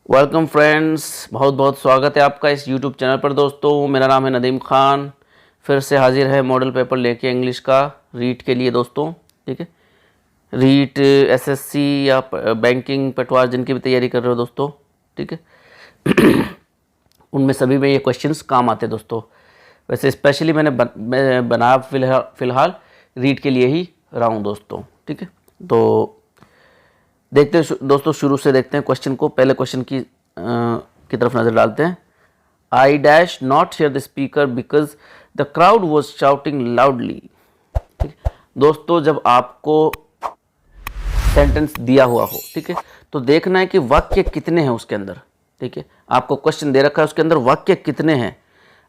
Welcome friends, बहुत बहुत स्वागत है आपका इस यूट्यूब चैनल पर। दोस्तों मेरा नाम है नदीम खान, फिर से हाजिर है मॉडल पेपर लेके इंग्लिश का रीट के लिए दोस्तों। ठीक है, रीट एसएससी या बैंकिंग पटवार जिनकी भी तैयारी कर रहे हो दोस्तों, ठीक है उनमें सभी में ये क्वेश्चंस काम आते हैं दोस्तों। वैसे स्पेशली मैं बना फ़िलहाल रीट के लिए ही रहा हूँ दोस्तों। ठीक है, तो देखते हैं दोस्तों, शुरू से देखते हैं क्वेश्चन को। पहले क्वेश्चन की तरफ नज़र डालते हैं। आई dash not hear the speaker because the crowd was shouting loudly. ठीक है दोस्तों, जब आपको सेंटेंस दिया हुआ हो, ठीक है, तो देखना है कि वाक्य कितने हैं उसके अंदर। ठीक है, आपको क्वेश्चन दे रखा है, उसके अंदर वाक्य कितने हैं।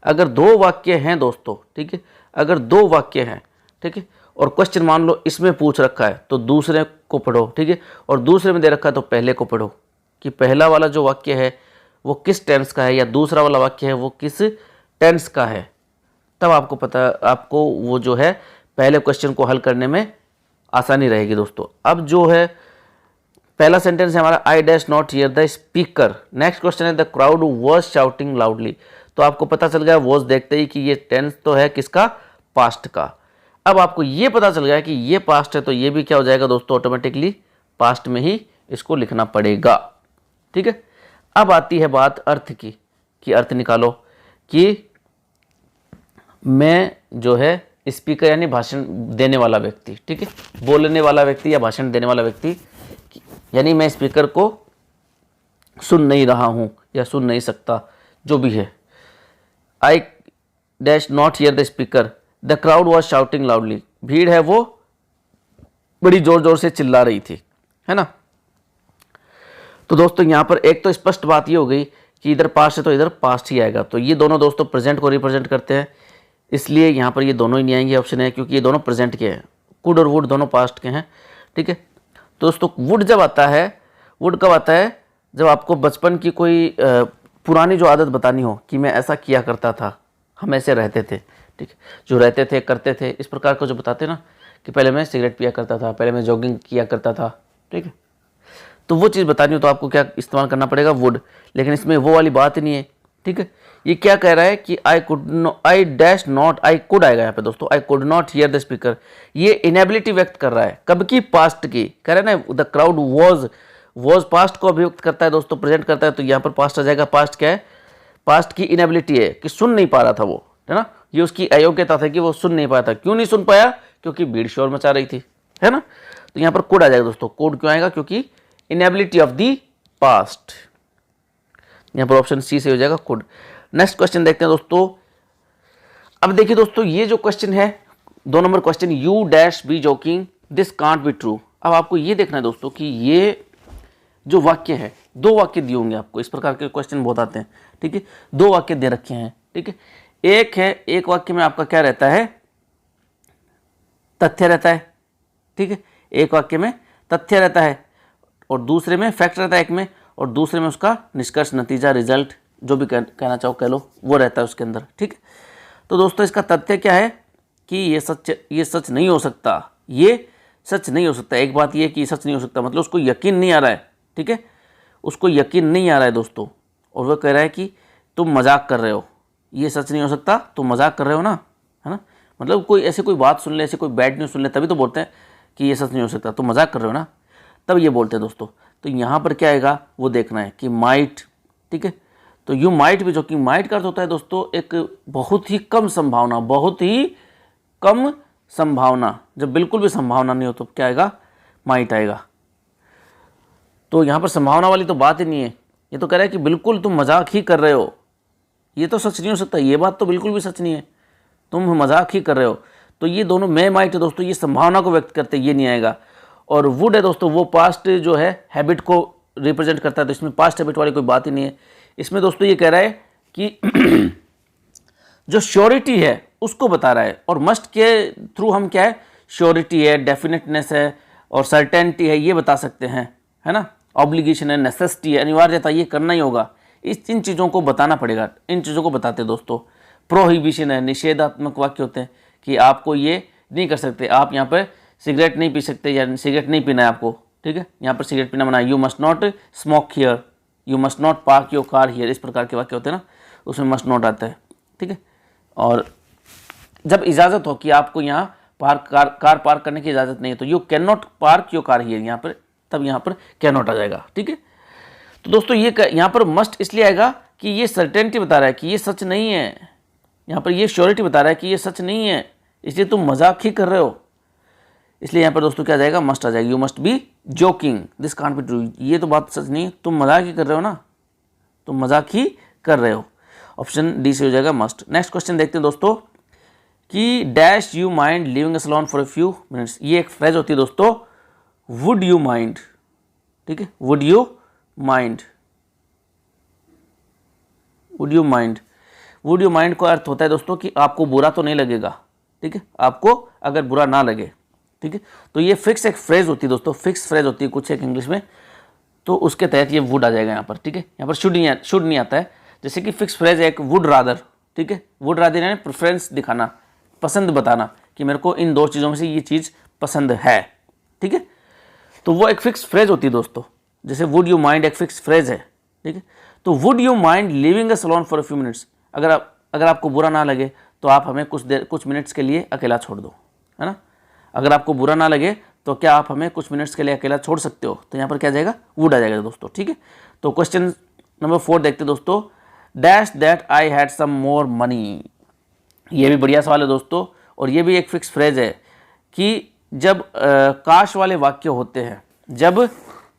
अगर दो वाक्य हैं दोस्तों, ठीक है, अगर दो वाक्य हैं, ठीक है, और क्वेश्चन मान लो इसमें पूछ रखा है तो दूसरे को पढ़ो, ठीक है, और दूसरे में दे रखा है तो पहले को पढ़ो कि पहला वाला जो वाक्य है वो किस टेंस का है या दूसरा वाला वाक्य है वो किस टेंस का है। तब आपको आपको वो जो है पहले क्वेश्चन को हल करने में आसानी रहेगी दोस्तों। अब जो है पहला सेंटेंस है हमारा, I dash not hear the speaker. Next question है the crowd was shouting loudly. तो आपको पता चल गया वॉज देखते ही कि ये टेंस तो है किसका, पास्ट का। अब आपको ये पता चल गया कि ये पास्ट है तो ये भी क्या हो जाएगा दोस्तों, ऑटोमेटिकली पास्ट में ही इसको लिखना पड़ेगा। ठीक है, अब आती है बात अर्थ की, कि अर्थ निकालो कि मैं जो है स्पीकर यानी भाषण देने वाला व्यक्ति, ठीक है, बोलने वाला व्यक्ति या भाषण देने वाला व्यक्ति, यानी मैं स्पीकर को सुन नहीं रहा हूं या सुन नहीं सकता, जो भी है। आई dash not hear the speaker, the crowd was shouting loudly. भीड़ है वो बड़ी जोर जोर से चिल्ला रही थी, है ना। तो दोस्तों यहाँ पर एक तो स्पष्ट बात ये हो गई कि इधर पास्ट है तो इधर पास्ट ही आएगा। तो ये दोनों दोस्तों प्रेजेंट को रिप्रेजेंट करते हैं, इसलिए यहाँ पर ये दोनों ही नहीं आएंगे, ऑप्शन है, क्योंकि ये दोनों प्रेजेंट के हैं। कुड और वुड दोनों पास्ट के हैं। ठीक है, तो दोस्तों वुड जब आता है, वुड कब आता है, जब आपको बचपन की कोई पुरानी जो आदत बतानी हो कि मैं ऐसा किया करता था, हम ऐसे रहते थे, ठीक है, जो रहते थे करते थे, इस प्रकार को जो बताते ना, कि पहले मैं सिगरेट पिया करता था, पहले मैं जॉगिंग किया करता था, ठीक है, तो वो चीज़ बतानी हो तो आपको क्या इस्तेमाल करना पड़ेगा, वुड। लेकिन इसमें वो वाली बात ही नहीं है। ठीक है, ये क्या कह रहा है कि आई डैश नॉट, आई कुड आएगा यहाँ पे दोस्तों, I could not hear the speaker. ये इनेबिलिटी व्यक्त कर रहा है, कब की, पास्ट की। कह रहे हैं ना द क्राउड वॉज पास्ट को अभिव्यक्त करता है दोस्तों, प्रेजेंट करता है, तो यहाँ पर पास्ट आ जाएगा। पास्ट क्या है, पास्ट की इनेबिलिटी है कि सुन नहीं पा रहा था वो, है ना, ये उसकी अयोग्यता था कि वो सुन नहीं पाया था। क्यों नहीं सुन पाया, क्योंकि भीड़ शोर मचा रही थी, है ना। तो यहाँ पर कुड आ जाएगा दोस्तों। कुड क्यों आएगा, क्योंकि इनेबिलिटी ऑफ दी पास्ट। यहाँ पर ऑप्शन सी से हो जाएगा कुड। नेक्स्ट क्वेश्चन देखते हैं दोस्तों। अब देखिए दोस्तों, ये जो क्वेश्चन है 2 number question, you dash be joking this can't be true. अब आपको ये देखना है दोस्तों कि ये जो वाक्य है, 2 वाक्य दिए होंगे आपको, इस प्रकार के क्वेश्चन बहुत आते हैं। ठीक है, 2 वाक्य दे रखे हैं। ठीक है, एक वाक्य में आपका क्या रहता है, तथ्य रहता है। ठीक है, एक वाक्य में तथ्य रहता है और दूसरे में फैक्ट रहता है, एक में, और दूसरे में उसका निष्कर्ष, नतीजा, रिजल्ट, जो भी कहना चाहो कह लो, वो रहता है उसके अंदर। ठीक है, तो दोस्तों इसका तथ्य क्या है कि ये सच नहीं हो सकता, ये सच नहीं हो सकता। एक बात ये कि सच नहीं हो सकता मतलब उसको यकीन नहीं आ रहा है। ठीक है, उसको यकीन नहीं आ रहा है दोस्तों, और वह कह रहा है कि तुम मजाक कर रहे हो, ये सच नहीं हो सकता, तुम मजाक कर रहे हो ना, है ना। मतलब कोई बात सुन ले, ऐसे कोई बैड न्यूज़ सुन ले, तभी तो बोलते हैं कि ये सच नहीं हो सकता, तुम मजाक कर रहे हो ना, तब ये बोलते हैं दोस्तों। तो यहाँ पर क्या आएगा वो देखना है कि माइट। ठीक है, तो यू माइट भी, जो कि माइट का अर्थ होता है दोस्तों एक बहुत ही कम संभावना, बहुत ही कम संभावना। जब बिल्कुल भी संभावना नहीं हो तो क्या आएगा, माइट आएगा। तो यहाँ पर संभावना वाली तो बात ही नहीं है, ये तो कह रहा है कि बिल्कुल तुम मजाक ही कर रहे हो, ये तो सच नहीं हो सकता, ये बात तो बिल्कुल भी सच नहीं है, तुम मजाक ही कर रहे हो। तो ये दोनों मैं माइट है दोस्तों, ये संभावना को व्यक्त करते, ये नहीं आएगा। और वुड है दोस्तों, वो पास्ट जो है हैबिट को रिप्रेजेंट करता है, तो इसमें पास्ट हैबिट वाली कोई बात ही नहीं है। इसमें दोस्तों ये कह रहा है कि जो श्योरिटी है उसको बता रहा है, और मस्ट के थ्रू हम क्या है, श्योरिटी है, डेफिनेटनेस है और सर्टेनिटी है, ये बता सकते हैं, है ना। ऑब्लिगेशन है, नेसेसिटी है, अनिवार्यता, ये करना ही होगा, इन चीज़ों को बताना पड़ेगा। इन चीज़ों को बताते दोस्तों। प्रोहिबिशन है, निषेधात्मक वाक्य होते हैं कि आपको ये नहीं कर सकते, आप यहाँ पर सिगरेट नहीं पी सकते या सिगरेट नहीं पीना है आपको। ठीक है, यहाँ पर सिगरेट पीना मना है, you must not smoke here, you must not park your car here, इस प्रकार के वाक्य होते हैं ना, उसमें मस्ट नॉट आता है, ठीक है। और जब इजाज़त हो कि आपको यहाँ कार पार्क करने की इजाज़त नहीं है, तो you can not park your car here, यहाँ पर तब यहाँ पर कैन नॉट आ जाएगा, ठीक है। तो दोस्तों ये यहाँ पर मस्ट इसलिए आएगा कि ये सर्टेनिटी बता रहा है कि ये सच नहीं है, यहाँ पर ये श्योरिटी बता रहा है कि ये सच नहीं है, इसलिए तुम मजाक ही कर रहे हो, इसलिए यहाँ पर दोस्तों क्या जाएगा, मस्ट आ जाएगा। You must be joking, this can't be true, ये तो बात सच नहीं है, तुम मजाक ही कर रहे हो ना, तुम मजाक ही कर रहे हो। ऑप्शन डी से हो जाएगा मस्ट। नेक्स्ट क्वेश्चन देखते हैं दोस्तों कि dash you mind living us alone for a few minutes, ये एक फ्रेज होती है दोस्तों, वुड यू माइंड, ठीक है, would you mind, would you mind, would you mind का अर्थ होता है दोस्तों कि आपको बुरा तो नहीं लगेगा, ठीक है, आपको अगर बुरा ना लगे, ठीक है। तो ये फिक्स एक फ्रेज होती है दोस्तों, फिक्स फ्रेज होती है कुछ एक इंग्लिश में, तो उसके तहत ये वुड आ जाएगा यहाँ पर, ठीक है। यहाँ पर शुड नहीं आता है, जैसे कि फिक्स फ्रेज है एक वुड रादर, ठीक है, वुड रादर यानी प्रेफरेंस दिखाना, पसंद बताना कि मेरे को इन दो चीज़ों में से ये चीज़ पसंद है, ठीक है। तो वो एक फिक्स फ्रेज होती है दोस्तों, जैसे वुड यू माइंड एक फिक्स फ्रेज है, ठीक है। तो would you mind living us alone for a few minutes, अगर आपको बुरा ना लगे तो आप हमें कुछ मिनट्स के लिए अकेला छोड़ दो, है ना। अगर आपको बुरा ना लगे तो क्या आप हमें कुछ मिनट्स के लिए अकेला छोड़ सकते हो, तो यहाँ पर क्या जाएगा, वुड आ जाएगा दोस्तों, ठीक है। तो क्वेश्चन नंबर 4 देखते हैं दोस्तों, dash that I had some more money, ये भी बढ़िया सवाल है दोस्तों, और ये भी एक फिक्स फ्रेज है कि जब काश वाले वाक्य होते हैं, जब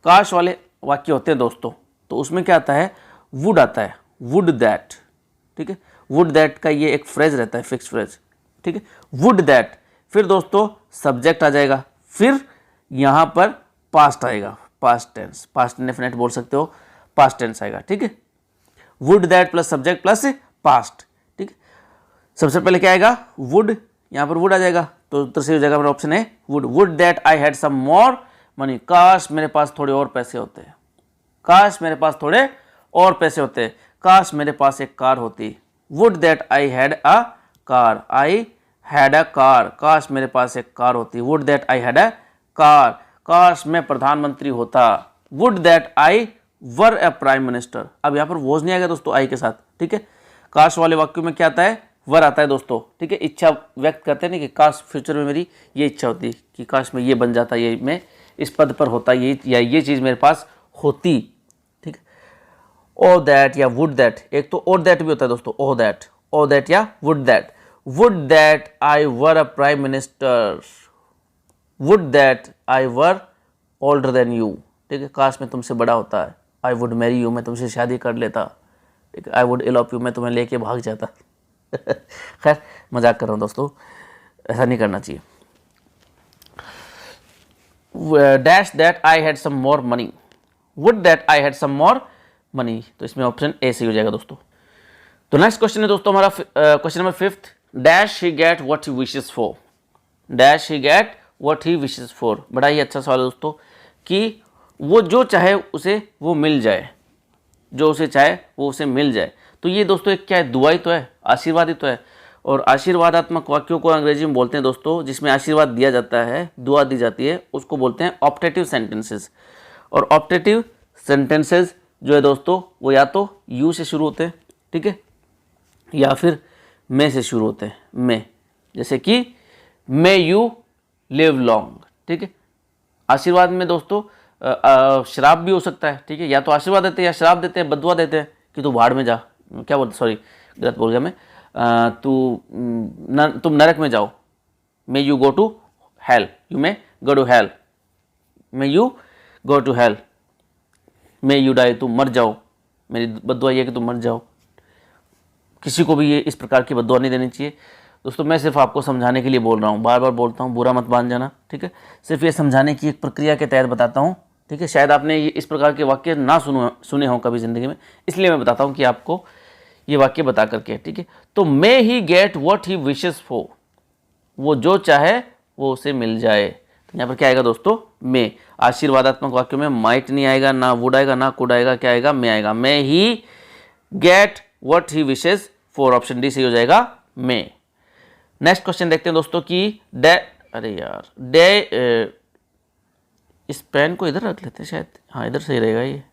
काश वाले वाक्य होते हैं दोस्तों, तो उसमें क्या आता है, वुड आता है, वुड दैट, ठीक है। वुड दैट का ये एक फ्रेज रहता है, फिक्स फ्रेज, ठीक है, वुड दैट। फिर दोस्तों सब्जेक्ट आ जाएगा, फिर यहाँ पर पास्ट आएगा, पास्ट टेंस, पास्ट इंडेफिनिट बोल सकते हो, पास्ट टेंस आएगा, ठीक है। Would that plus subject plus past, ठीक है। सबसे पहले क्या आएगा, वुड, यहाँ पर वुड आ जाएगा, तो उत्तर सही हो जाएगा मेरा ऑप्शन है would. Would that I had some more money, काश मेरे पास थोड़े और पैसे होते, काश मेरे पास थोड़े और पैसे होते, काश मेरे पास एक कार होती। Would that I had a car, I had a car, काश मेरे पास एक कार होती। Would that I had a car, काश मैं प्रधानमंत्री होता। Would that I were a prime minister, अब यहाँ पर वॉज नहीं आएगा दोस्तों आई के साथ, ठीक है। काश वाले वाक्यों में क्या आता है, वर आता है दोस्तों, ठीक है। इच्छा व्यक्त करते हैं ना कि काश फ्यूचर में मेरी ये इच्छा होती कि काश मैं ये बन जाता, ये मैं इस पद पर होता, ये या ये चीज़ मेरे पास होती, ठीक है। ओ दैट या वुड दैट, एक तो और दैट भी होता है दोस्तों, ओ दैट या would that. Would that I were a prime minister, would that I were older than you, ठीक है, काश मैं तुमसे बड़ा होता है। आई वुड मैरी यू, मैं तुमसे शादी कर लेता, ठीक है। आई वुड इलॉप यू, मैं तुम्हें लेके भाग जाता। खैर मजाक कर रहा हूँ दोस्तों, ऐसा नहीं करना चाहिए। Dash that I had some more money, would that I had some more money, तो इसमें ऑप्शन ए सही हो जाएगा दोस्तों। तो नेक्स्ट क्वेश्चन है दोस्तों हमारा question number 5, dash he get what he wishes for, dash he get what he wishes for, बड़ा ही अच्छा सवाल है दोस्तों कि वो जो चाहे उसे वो मिल जाए, जो उसे चाहे वो उसे मिल जाए। तो ये दोस्तों एक क्या है, दुआ ही तो है, आशीर्वाद ही तो है। और आशीर्वादात्मक वाक्यों को अंग्रेजी में बोलते हैं दोस्तों, जिसमें आशीर्वाद दिया जाता है, दुआ दी जाती है, उसको बोलते हैं ऑप्टेटिव सेंटेंसेस। और ऑप्टेटिव सेंटेंसेस जो है दोस्तों वो या तो यू से शुरू होते हैं, ठीक है, या फिर मे से शुरू होते हैं, मे, जैसे कि मे यू लिव लॉन्ग, ठीक है। आशीर्वाद में दोस्तों श्राप भी हो सकता है, ठीक है, या तो आशीर्वाद देते हैं या श्राप देते हैं, बदुआ देते हैं कि तू भाड़ में जा, क्या बोलते, सॉरी गलत बोल गया मैं, तुम नरक में जाओ, may you go to hell, you may go to hell, may you go to hell, may you die, तुम मर जाओ, मेरी बदुआ ये कि तुम मर जाओ। किसी को भी ये इस प्रकार की बदुआ नहीं देनी चाहिए दोस्तों। मैं सिर्फ आपको समझाने के लिए बोल रहा हूँ, बार बार बोलता हूँ, बुरा मत मान जाना, ठीक है। सिर्फ ये समझाने की एक प्रक्रिया के तहत बताता हूँ, ठीक है। शायद आपने ये इस प्रकार के वाक्य ना सुने हों कभी ज़िंदगी में, इसलिए मैं बताता हूँ कि आपको ये वाक्य बता करके, ठीक है। तो may he get what he wishes for, वो जो चाहे वो उसे मिल जाए। तो यहाँ पर क्या आएगा दोस्तों, मे। आशीर्वादात्मक वाक्यों में माइट नहीं आएगा, ना वुड आएगा, ना कुड आएगा, क्या आएगा, मे आएगा। May he get what he wishes for, option D सही हो जाएगा, मे। नेक्स्ट क्वेश्चन देखते हैं दोस्तों कि अरे यार इस पेन को इधर रख लेते हैं शायद, हाँ इधर सही रहेगा ये।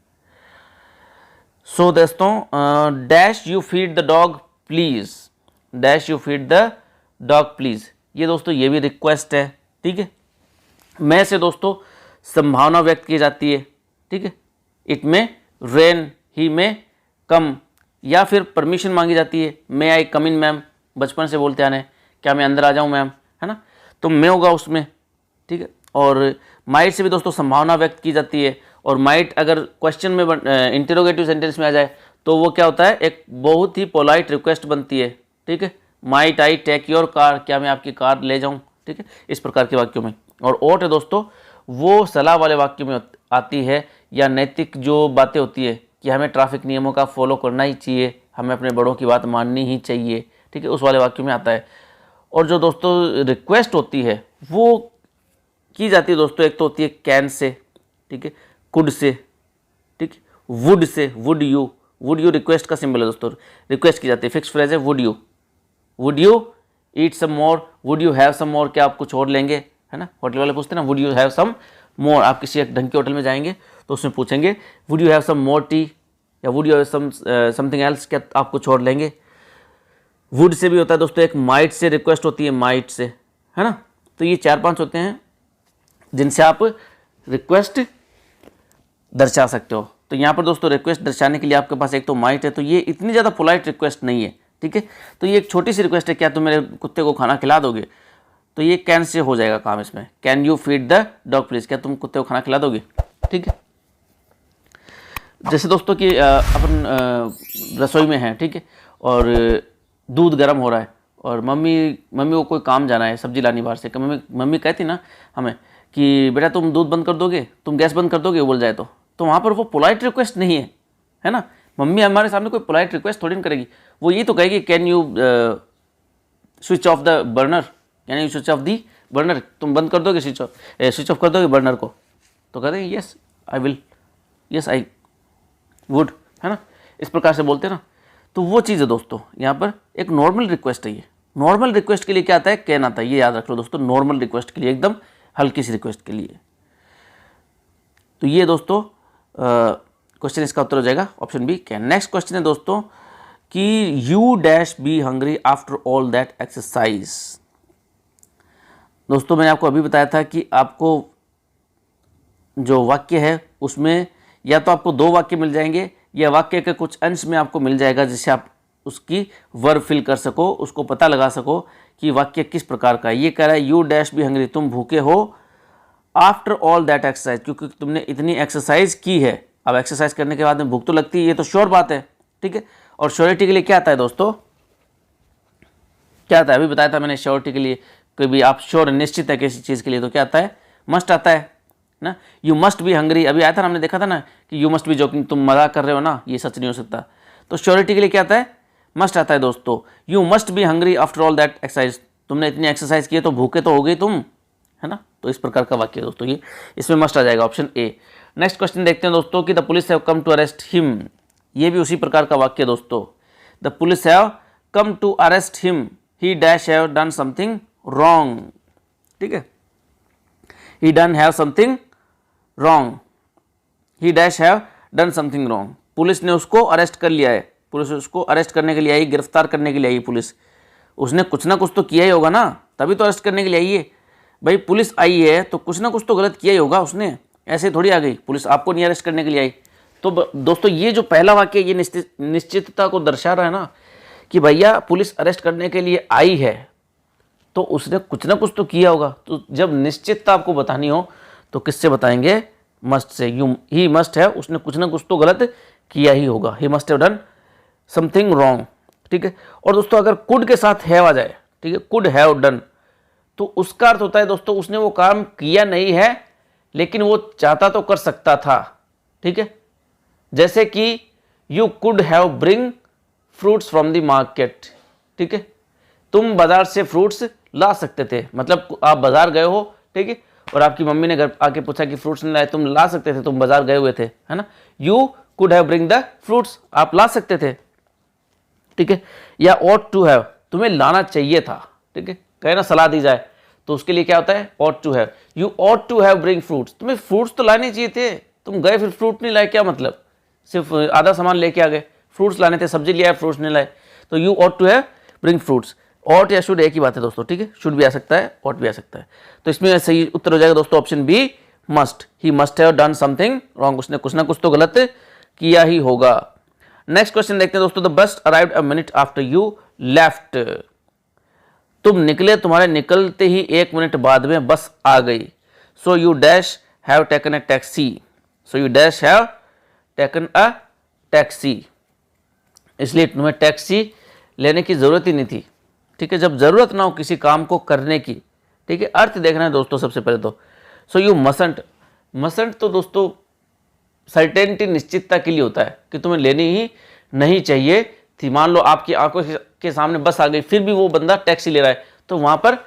सो दोस्तों dash you feed the dog please, dash you feed the dog please, ये दोस्तों ये भी रिक्वेस्ट है। ठीक है, मैं से दोस्तों संभावना व्यक्त की जाती है। ठीक है, इट में रेन, ही में कम, या फिर परमिशन मांगी जाती है, मे आई कम इन मैम, बचपन से बोलते आने, क्या मैं अंदर आ जाऊं मैम, है ना, तो मैं होगा उसमें। ठीक है, और माइट से भी दोस्तों संभावना व्यक्त की जाती है, और माइट अगर क्वेश्चन में इंटरोगेटिव सेंटेंस में आ जाए तो वो क्या होता है, एक बहुत ही पोलाइट रिक्वेस्ट बनती है। ठीक है, might I take your car, क्या मैं आपकी कार ले जाऊं। ठीक है, इस प्रकार के वाक्यों में। और ओट है दोस्तों वो सलाह वाले वाक्यों में आती है, या नैतिक जो बातें होती है कि हमें ट्रैफिक नियमों का फॉलो करना ही चाहिए, हमें अपने बड़ों की बात माननी ही चाहिए। ठीक है, उस वाले वाक्यों में आता है। और जो दोस्तों रिक्वेस्ट होती है वो की जाती है दोस्तों, एक तो होती है कैन से, ठीक है, कुड से, ठीक, वुड से, वुड यू रिक्वेस्ट का सिंबल है दोस्तों, रिक्वेस्ट की जाती है। फिक्स फ्रेज है would you eat some more, would you have some more, क्या आप कुछ और लेंगे, है ना, होटल वाले पूछते हैं ना, वुड यू हैव सम मोर, आप किसी एक ढंग के होटल में जाएंगे तो उसमें पूछेंगे would you have some more tea, या would you have something else, क्या आप कुछ और लेंगे। वुड से भी होता है दोस्तों, एक माइट से रिक्वेस्ट होती है, माइट से, है ना। तो ये 4-5 होते हैं जिनसे आप रिक्वेस्ट दर्शा सकते हो। तो यहाँ पर दोस्तों रिक्वेस्ट दर्शाने के लिए आपके पास एक तो माइट है, तो ये इतनी ज़्यादा पोलाइट रिक्वेस्ट नहीं है। ठीक है, तो ये एक छोटी सी रिक्वेस्ट है, क्या तुम मेरे कुत्ते को खाना खिला दोगे, तो ये कैन से हो जाएगा काम इसमें, can you feed the dog please, क्या तुम कुत्ते को खाना खिला दोगे। ठीक है, जैसे दोस्तों कि अपन रसोई में हैं, ठीक है, और दूध गर्म हो रहा है, और मम्मी को कोई काम जाना है, सब्जी लानी बाहर से, मम्मी कहती ना हमें कि बेटा तुम दूध बंद कर दोगे, तुम गैस बंद कर दोगे, बोल जाए तो वहाँ पर वो पोलाइट रिक्वेस्ट नहीं है ना। मम्मी हमारे सामने कोई पोलाइट रिक्वेस्ट थोड़ी ना करेगी, वो ये तो कहेगी can you switch off the burner, यानी स्विच ऑफ दी बर्नर, तुम बंद कर दोगे, स्विच ऑफ कर दोगे बर्नर को, तो कहते हैं yes I will, yes I would, है ना, इस प्रकार से बोलते हैं ना। तो वो चीज़ है दोस्तों, यहाँ पर एक नॉर्मल रिक्वेस्ट है। ये नॉर्मल रिक्वेस्ट के लिए क्या आता है, कैन आता है, ये याद रख लो दोस्तों, नॉर्मल रिक्वेस्ट के लिए, एकदम हल्की सी रिक्वेस्ट के लिए। तो ये दोस्तों क्वेश्चन, इसका उत्तर हो जाएगा option B, can. Next question है दोस्तों कि you dash be hungry after all that exercise. दोस्तों मैंने आपको अभी बताया था कि आपको जो वाक्य है उसमें या तो आपको 2 वाक्य मिल जाएंगे, या वाक्य के कुछ अंश में आपको मिल जाएगा जिससे आप उसकी वर्ब फिल कर सको, उसको पता लगा सको कि वाक्य किस प्रकार का है। ये कह रहा है यू डैश बी हंग्री, तुम भूखे हो, आफ्टर ऑल दैट एक्सरसाइज, क्योंकि तुमने इतनी एक्सरसाइज की है। अब एक्सरसाइज करने के बाद में भूख तो लगती है, ये तो श्योर बात है। ठीक है, और श्योरिटी के लिए क्या आता है दोस्तों, क्या आता है, अभी बताया था मैंने, श्योरिटी के लिए कोई भी आप श्योर निश्चित है किसी चीज़ के लिए तो क्या आता है, मस्ट आता है ना। यू मस्ट बी हंग्री, अभी आया था ना, हमने देखा था ना कि यू मस्ट बी जोकिंग, तुम मजाक कर रहे हो ना, ये सच नहीं हो सकता। तो श्योरिटी के लिए क्या आता है, मस्ट आता है दोस्तों। You must be hungry after all that exercise, तुमने इतनी एक्सरसाइज की है तो भूखे तो हो गई तुम, है ना। तो इस प्रकार का वाक्य दोस्तों, ये इसमें मस्ट आ जाएगा, ऑप्शन ए। नेक्स्ट क्वेश्चन देखते हैं दोस्तों कि the police have come to arrest him, ये भी उसी प्रकार का वाक्य दोस्तों। The police have come to arrest him, he dash have done something wrong. ठीक है, he done have something wrong, he dash have done something wrong. Police ने उसको अरेस्ट कर लिया है, पुलिस उसको अरेस्ट करने के लिए आई, गिरफ्तार करने के लिए आई पुलिस, उसने कुछ ना कुछ तो किया ही होगा ना, तभी तो अरेस्ट करने के लिए आई है। भाई पुलिस आई है तो कुछ ना कुछ तो गलत किया ही होगा उसने, ऐसे थोड़ी आ गई पुलिस, आपको नहीं अरेस्ट करने के लिए आई। तो दोस्तों ये जो पहला वाक्य ये निश्चितता को दर्शा रहा है ना कि भैया पुलिस अरेस्ट करने के लिए आई है तो उसने कुछ ना कुछ तो किया होगा। तो जब निश्चितता आपको बतानी हो तो किससे बताएंगे, मस्ट से। ही मस्ट है, उसने कुछ ना कुछ तो गलत किया ही होगा, ही must have done something wrong. ठीक है, और दोस्तों अगर कुड के साथ हैव आ जाए, ठीक है, कुड हैव डन, तो उसका अर्थ होता है दोस्तों उसने वो काम किया नहीं है लेकिन वो चाहता तो कर सकता था। ठीक है, जैसे कि you could have bring fruits from the market. ठीक है, तुम बाजार से फ्रूट्स ला सकते थे, मतलब आप बाजार गए हो, ठीक है, और आपकी मम्मी ने घर आके पूछा कि फ्रूट्स नहीं लाए, तुम ला सकते थे, तुम बाजार गए हुए थे, है ना। You could have bring the fruits, आप ला सकते थे। ठीक है, या ought टू हैव, तुम्हें लाना चाहिए था। ठीक है, कहे ना सलाह दी जाए तो उसके लिए क्या होता है, ought to have. You ought to have bring fruits, तुम्हें फ्रूट्स तो लाने चाहिए थे, तुम गए फिर फ्रूट नहीं लाए, क्या मतलब, सिर्फ आधा सामान लेके आ गए, फ्रूट्स लाने थे, सब्जी लिया, फ्रूट्स नहीं लाए, तो you ought to have bring fruits. Ought या शुड एक ही बात है दोस्तों, ठीक है, शुड भी आ सकता है, ऑट भी आ सकता है। तो इसमें सही उत्तर हो जाएगा दोस्तों option B, must. He must have done something wrong, उसने कुछ ना कुछ तो गलत किया ही होगा। नेक्स्ट क्वेश्चन देखते हैं दोस्तों, the bus arrived a minute after you left. तुम निकले, तुम्हारे निकलते ही 1 मिनट बाद में बस आ गई। So you dash have taken a taxi, so you dash have taken a taxi, इसलिए तुम्हें टैक्सी लेने की जरूरत ही नहीं थी, ठीक है, जब जरूरत ना हो किसी काम को करने की, ठीक है। अर्थ देखना है दोस्तों सबसे पहले तो। सो यू मसंट, मसंट तो दोस्तों सर्टेनिटी, निश्चितता के लिए होता है कि तुम्हें लेनी ही नहीं चाहिए थी। मान लो आपकी आंखों के सामने बस आ गई, फिर भी वो बंदा टैक्सी ले रहा है, तो वहां पर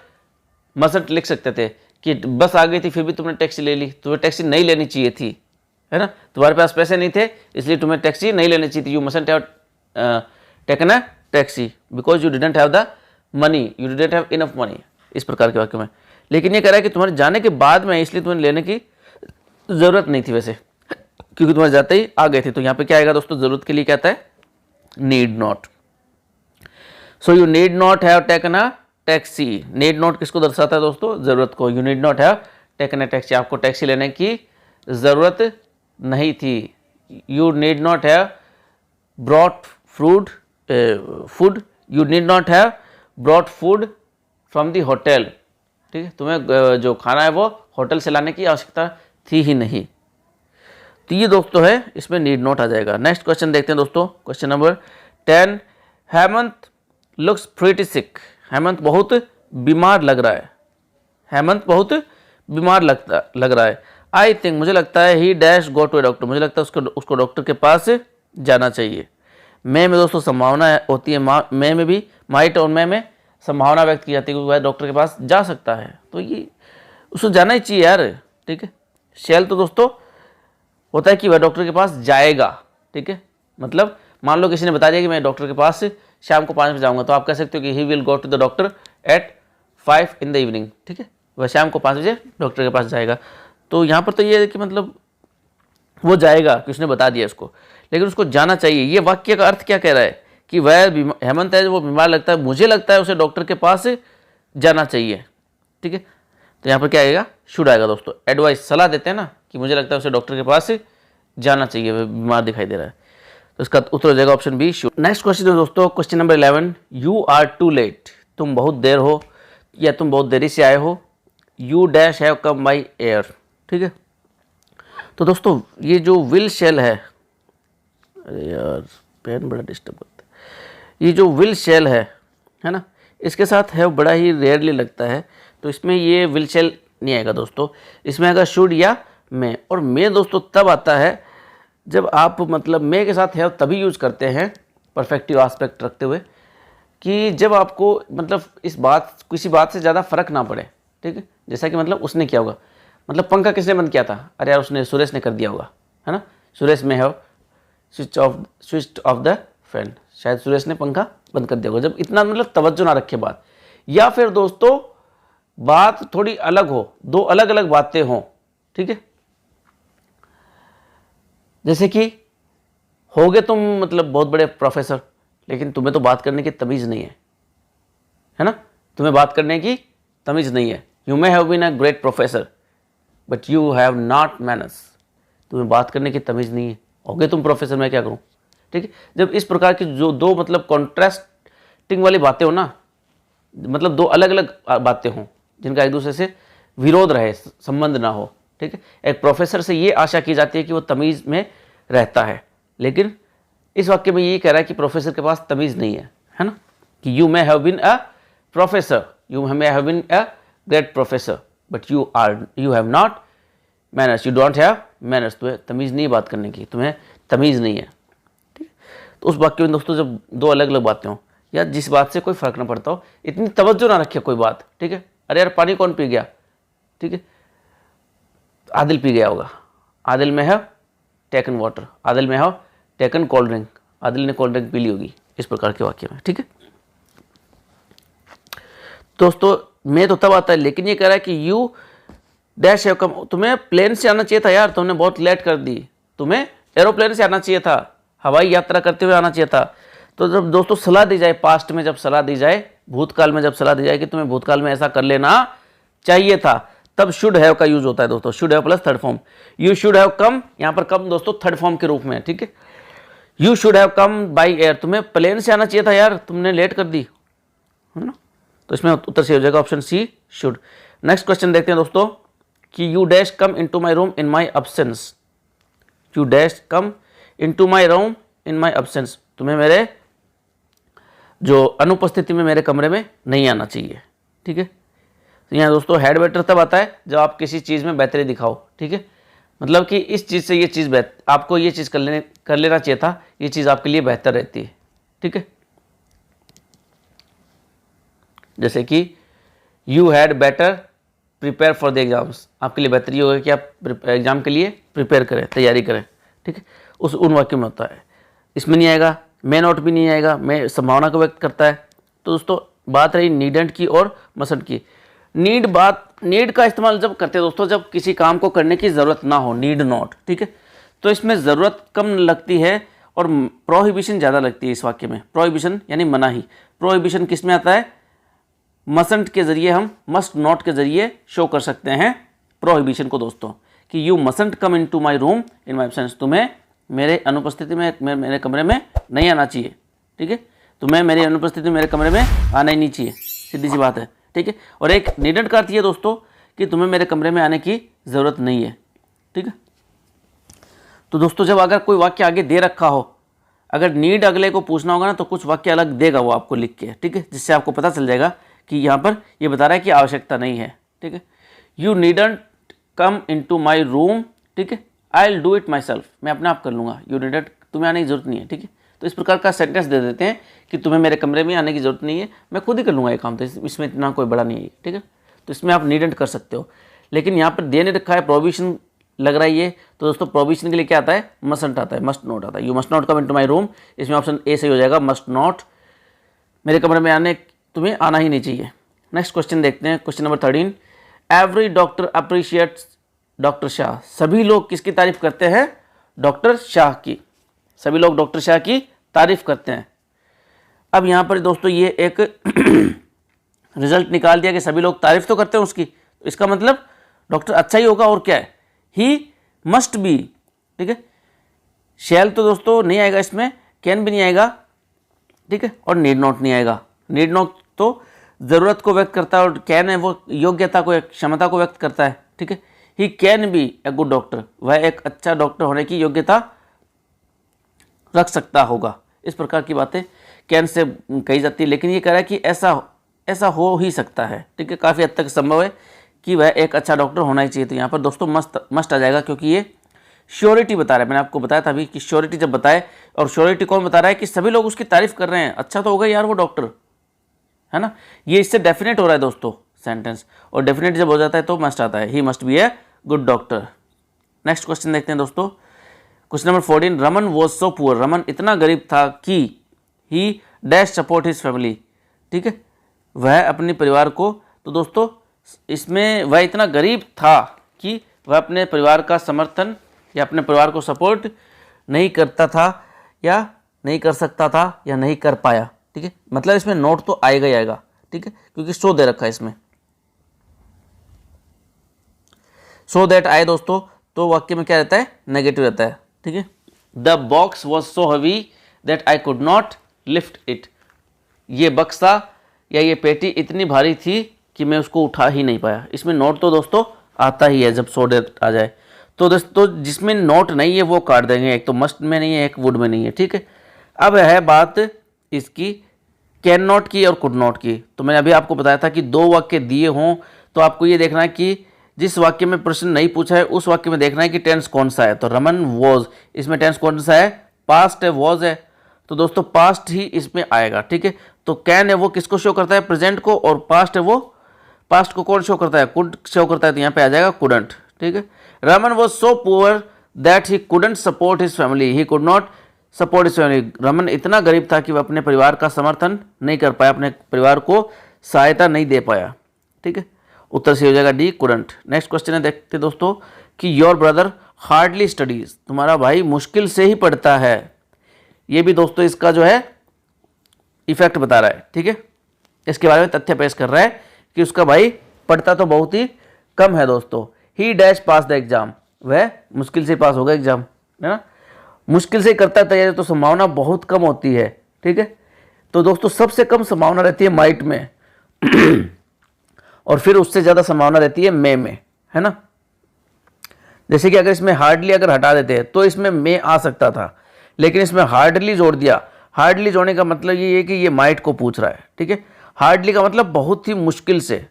मसंट लिख सकते थे कि बस आ गई थी फिर भी तुमने टैक्सी ले ली, तुम्हें टैक्सी नहीं लेनी चाहिए थी, है ना, तुम्हारे पास पैसे नहीं थे इसलिए तुम्हें टैक्सी नहीं लेनी चाहिए थी। You mustn't have taken a taxi because you didn't have the money, you didn't have enough money, इस प्रकार के वाक्य में। लेकिन ये कह रहा है कि तुम्हारे जाने के बाद में, इसलिए तुम्हें लेने की जरूरत नहीं थी वैसे, क्योंकि तुम्हारे जाते ही आ गए थे। तो यहाँ पे क्या आएगा दोस्तों, जरूरत के लिए कहता है need not. So you need not have taken a taxi, need not किसको दर्शाता है दोस्तों, जरूरत को। You need not have taken a taxi, आपको टैक्सी लेने की जरूरत नहीं थी। You need not have brought food, you need not have brought food from the hotel, ठीक है, तुम्हें जो खाना है वो होटल से लाने की आवश्यकता थी ही नहीं। तो ये दोस्तों है, इसमें नीड नॉट आ जाएगा। नेक्स्ट क्वेश्चन देखते हैं दोस्तों, question number 10, Hemant looks pretty sick, Hemant बहुत बीमार लग रहा है, हेमंत बहुत बीमार लग रहा है। आई थिंक, मुझे लगता है, he dash go to a doctor, मुझे लगता है उसको डॉक्टर के पास जाना चाहिए। मैं में दोस्तों संभावना होती है, मैं में भी, माइट और मैं में संभावना व्यक्त की जाती है कि वह डॉक्टर के पास जा सकता है, तो ये उसको जाना ही चाहिए यार, ठीक है। शैल तो दोस्तों होता है कि वह डॉक्टर के पास जाएगा, ठीक है, मतलब मान लो किसी ने बता दिया कि मैं डॉक्टर के पास शाम को 5 बजे जाऊंगा, तो आप कह सकते हो कि he will go to the doctor at 5 in the evening, ठीक है, वह शाम को 5 बजे डॉक्टर के पास जाएगा। तो यहाँ पर तो ये है कि मतलब वो जाएगा कि उसने बता दिया उसको, लेकिन उसको जाना चाहिए। ये वाक्य का अर्थ क्या कह रहा है कि वह हेमंत है, वो बीमार लगता है, मुझे लगता है उसे डॉक्टर के पास जाना चाहिए, ठीक है। तो यहाँ पर क्या आएगा, शुड आएगा दोस्तों। एडवाइस, सलाह देते हैं ना कि मुझे लगता है उसे डॉक्टर के पास जाना चाहिए, वह बीमार दिखाई दे रहा है, तो इसका उत्तर हो जाएगा option B, should. Next question है दोस्तों, question number 11, you are too late, तुम बहुत देर हो या तुम बहुत देरी से आए हो। You dash have come by air, ठीक है। तो दोस्तों ये जो विल शेल है, अरे यार पेन बड़ा डिस्टर्ब करता है, ये जो विल शेल है ना, इसके साथ हैव बड़ा ही रेयरली लगता है, तो इसमें ये विल शेल नहीं आएगा दोस्तों, इसमें आएगा शुड या मे। और मे दोस्तों तब आता है जब आप मतलब मे के साथ हैव तभी यूज करते हैं परफेक्टिव एस्पेक्ट रखते हुए कि जब आपको मतलब किसी बात से ज़्यादा फर्क ना पड़े, ठीक है। जैसा कि मतलब उसने किया होगा, मतलब पंखा किसने बंद किया था, अरे यार उसने, सुरेश ने कर दिया होगा, है ना, सुरेश में have switch off the fan, शायद सुरेश ने पंखा बंद कर दिया होगा। जब इतना मतलब तवज्जो ना रखे बात, या फिर दोस्तों बात थोड़ी अलग हो, दो अलग अलग बातें हों, ठीक है। जैसे कि होगे तुम मतलब बहुत बड़े प्रोफेसर, लेकिन तुम्हें तो बात करने की तमीज़ नहीं है ना, तुम्हें बात करने की तमीज़ नहीं है। You may have been a great professor but you have not manners, तुम्हें बात करने की तमीज़ नहीं है, होगे तुम प्रोफेसर, मैं क्या करूं, ठीक है। जब इस प्रकार की जो दो मतलब कॉन्ट्रास्टिंग वाली बातें हो ना, मतलब दो अलग अलग बातें हों जिनका एक दूसरे से विरोध रहे, संबंध ना हो, ठीक है। एक प्रोफेसर से ये आशा की जाती है कि वो तमीज़ में रहता है, लेकिन इस वाक्य में ये कह रहा है कि प्रोफेसर के पास तमीज़ नहीं है ना, कि you may have been a professor, you may have been a great professor but you have not manners, you don't have manners, तुम्हें तमीज़ नहीं बात करने की, तुम्हें तमीज़ नहीं है, ठीक है। तो उस वाक्य में दोस्तों जब दो अलग अलग बातें हों या जिस बात से कोई फर्क ना पड़ता हो, इतनी तवज्जो ना रखे कोई बात, ठीक है। अरे यार पानी कौन पी गया, ठीक है, आदिल पी गया होगा, आदिल में हैव टेकन वाटर, आदिल में have taken cold drink, Adil ने कोल्ड ड्रिंक पी ली होगी, इस प्रकार के वाक्य में, ठीक है। दोस्तों मैं तो तब आता है, लेकिन ये कह रहा है कि यू डैश हैव कम, तुम्हें प्लेन से आना चाहिए था यार, तुमने बहुत लेट कर दी, तुम्हें एरोप्लेन से आना चाहिए था, हवाई यात्रा करते हुए आना चाहिए था। तो जब दोस्तों सलाह दी जाए, पास्ट में जब सलाह दी जाए, भूतकाल में जब सलाह दी जाए कि तुम्हें भूतकाल में ऐसा कर लेना चाहिए था, तब शुड हैव का यूज होता है दोस्तों। Should have plus third form. You should have come, यहाँ पर कम दोस्तों थर्ड फॉर्म के रूप में, ठीक है। You should have come by air, तुम्हें प्लेन से आना चाहिए था यार, तुमने लेट कर दी, है ना। तो इसमें उत्तर सही हो जाएगा option C, should. Next question देखते हैं दोस्तों कि you dash come into my room in my absence. You dash come into my room in my absence, तुम्हें मेरे जो अनुपस्थिति में मेरे कमरे में नहीं आना चाहिए, ठीक है। तो यहाँ दोस्तों हैड बेटर तब आता है जब आप किसी चीज़ में बेहतरी दिखाओ, ठीक है। मतलब कि इस चीज़ से ये चीज़ आपको ये चीज़ कर लेना चाहिए था, ये चीज़ आपके लिए बेहतर रहती है, ठीक है। जैसे कि you had better prepare for the exams, आपके लिए बेहतरी होगा कि आप एग्जाम के लिए प्रिपेयर करें, तैयारी करें, ठीक है। उन वाक्य में होता है। इसमें नहीं आएगा, मे नॉट भी नहीं आएगा, मे संभावना को व्यक्त करता है। तो दोस्तों बात रही नीडेंट की और मस्ट की। नीड का इस्तेमाल जब करते हैं दोस्तों, जब किसी काम को करने की ज़रूरत ना हो, नीड नॉट, ठीक है। तो इसमें ज़रूरत कम लगती है और प्रोहिबिशन ज़्यादा लगती है इस वाक्य में। प्रोहिबिशन यानी मनाही। प्रोहिबिशन किस में आता है? मसंट के जरिए, हम मस्ट नॉट के जरिए शो कर सकते हैं प्रोहिबिशन को दोस्तों, कि you mustn't come into my room in my absence, तुम्हें मेरे अनुपस्थिति में मेरे कमरे में नहीं आना चाहिए, ठीक है। तुम्हें मेरी अनुपस्थिति में मेरे कमरे में आना ही नहीं चाहिए, सीधी सी बात है, ठीक है। और एक नीडेंट का अर्थ ये दोस्तों कि तुम्हें मेरे कमरे में आने की ज़रूरत नहीं है, ठीक है। तो दोस्तों जब अगर कोई वाक्य आगे दे रखा हो, अगर नीड अगले को पूछना होगा ना, तो कुछ वाक्य अलग देगा वो आपको लिख के, ठीक है, जिससे आपको पता चल जाएगा कि यहाँ पर ये बता रहा है कि आवश्यकता नहीं है, ठीक है। You needn't come into my room, ठीक है, I will do it myself, मैं अपने आप कर लूँगा। यू नीडंट, तुम्हें आने की जरूरत नहीं है, ठीक है। तो इस प्रकार का सेंटेंस दे देते हैं कि तुम्हें मेरे कमरे में आने की जरूरत नहीं है, मैं खुद ही कर लूँगा ये काम, तो इसमें इतना कोई बड़ा नहीं है, ठीक है। तो इसमें आप नीडेंट कर सकते हो। लेकिन यहाँ पर देने रखा है प्रोविजन लग रहा है ये, तो दोस्तों प्रोविजन के लिए क्या आता है? मस्टंट आता है, मस्ट नॉट आता है। You must not come into my room, इसमें ऑप्शन ए सही हो जाएगा, मस्ट नॉट, मेरे कमरे में तुम्हें आना ही नहीं चाहिए। नेक्स्ट क्वेश्चन देखते हैं, question number 13। Every doctor appreciates doctor Shah, सभी लोग किसकी तारीफ करते हैं? डॉक्टर शाह की। सभी लोग डॉक्टर शाह की तारीफ करते हैं। अब यहाँ पर दोस्तों ये एक रिजल्ट निकाल दिया कि सभी लोग तारीफ तो करते हैं उसकी, तो इसका मतलब डॉक्टर अच्छा ही होगा, और क्या है? ही मस्ट बी, ठीक है। शैल तो दोस्तों नहीं आएगा इसमें, कैन भी नहीं आएगा, ठीक है, और नीड नॉट नहीं आएगा। नीड नॉट तो ज़रूरत को व्यक्त करता है, और कैन है वो योग्यता को, क्षमता को व्यक्त करता है, ठीक है। He can be a good doctor, वह एक अच्छा डॉक्टर होने की योग्यता रख सकता होगा। इस प्रकार की बातें कैन से कही जाती है, लेकिन ये कह रहा है कि ऐसा हो ही सकता है, ठीक है, काफ़ी हद तक संभव है कि वह एक अच्छा डॉक्टर होना ही चाहिए। तो यहाँ पर दोस्तों मस्ट आ जाएगा, क्योंकि ये श्योरिटी बता रहा है। मैंने आपको बताया था अभी कि श्योरिटी जब बताए, और श्योरिटी कौन बता रहा है? कि सभी लोग उसकी तारीफ कर रहे हैं, अच्छा तो होगा यार वो डॉक्टर, है ना। ये इससे डेफिनेट हो रहा है दोस्तों सेंटेंस, और डेफिनेट जब हो जाता है तो मस्ट आता है, ही must B a good doctor. Next question देखते हैं दोस्तों, question number 14। Raman was so poor, Raman इतना गरीब था कि he dash support his family, ठीक है, वह अपने परिवार को, तो दोस्तों इसमें वह इतना गरीब था कि वह अपने परिवार का समर्थन या अपने परिवार को सपोर्ट नहीं करता था, या नहीं कर सकता था, या नहीं कर पाया, ठीक है। मतलब इसमें नोट तो आएगा ही आएगा, ठीक है, क्योंकि सो दे रखा है इसमें। सो दैट आए दोस्तों तो वाक्य में क्या रहता है? नेगेटिव रहता है, ठीक है। The box was so heavy that I could not lift it, ये बक्सा या ये पेटी इतनी भारी थी कि मैं उसको उठा ही नहीं पाया। इसमें नोट तो दोस्तों आता ही है जब सो दैट आ जाए। तो दोस्तों जिसमें नोट नहीं है वो काट देंगे, एक तो मस्ट में नहीं है, एक वुड में नहीं है, ठीक है। अब है बात इसकी कैन नॉट की और कुड नॉट की। तो मैंने अभी आपको बताया था कि दो वाक्य दिए हों तो आपको ये देखना है कि जिस वाक्य में प्रश्न नहीं पूछा है उस वाक्य में देखना है कि टेंस कौन सा है। तो रमन वॉज, इसमें टेंस कौन सा है? पास्ट है, वॉज है, तो दोस्तों पास्ट ही इसमें आएगा, ठीक है। तो कैन है वो किसको शो करता है? प्रेजेंट को, और पास्ट है वो पास्ट को कौन शो करता है? कुड शो करता है, तो यहाँ पे आ जाएगा कुडंट, ठीक है। Raman was so poor that he couldn't support his family, he could not support his family. Raman इतना गरीब था कि वह अपने परिवार का समर्थन नहीं कर पाया, अपने परिवार को सहायता नहीं दे पाया, ठीक है। उत्तर से हो जाएगा डी, कुडंट। नेक्स्ट क्वेश्चन है देखते दोस्तों कि योर ब्रदर हार्डली स्टडीज, तुम्हारा भाई मुश्किल से ही पढ़ता है। ये भी दोस्तों इसका जो है इफेक्ट बता रहा है, ठीक है, इसके बारे में तथ्य पेश कर रहा है कि उसका भाई पढ़ता तो बहुत ही कम है दोस्तों। ही डैश पास द एग्जाम, वह मुश्किल से पास होगा एग्जाम, है ना, मुश्किल से करता है तैयारी तो संभावना बहुत कम होती है, ठीक है। तो दोस्तों सबसे कम संभावना रहती है माइट में और फिर उससे ज़्यादा संभावना रहती है मे में, है ना। जैसे कि अगर इसमें हार्डली अगर हटा देते हैं तो इसमें मे आ सकता था, लेकिन इसमें हार्डली जोड़ दिया। हार्डली जोड़ने का मतलब ये है कि ये माइट को पूछ रहा है, ठीक है। हार्डली का मतलब बहुत ही मुश्किल से,